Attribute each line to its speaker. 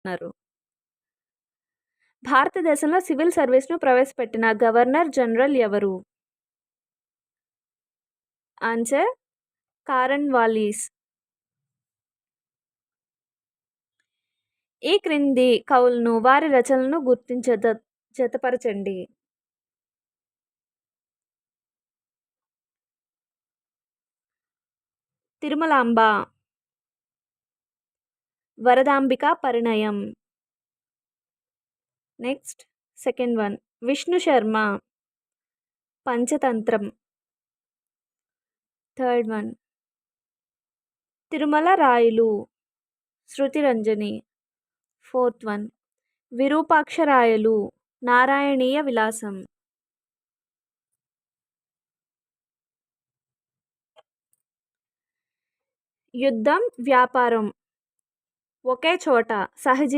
Speaker 1: అన్నారు. భారతదేశంలో సివిల్ సర్వీస్‌ను ప్రవేశపెట్టిన గవర్నర్ జనరల్ ఎవరు? Answer Cornwallis. ఈ క్రింది కవులను వారి రచనలను జతపరచండి. Tirumalamba, Varadambika Parinayam. Next second one Vishnu Sharma, Panchatantram. Third one Tirumala Rayalu, Shrutiranjani. Fourth one Virupaksharayalu, Narayaniya Vilasam. యుద్ధం, వ్యాపారం ఒకే చోట సహజ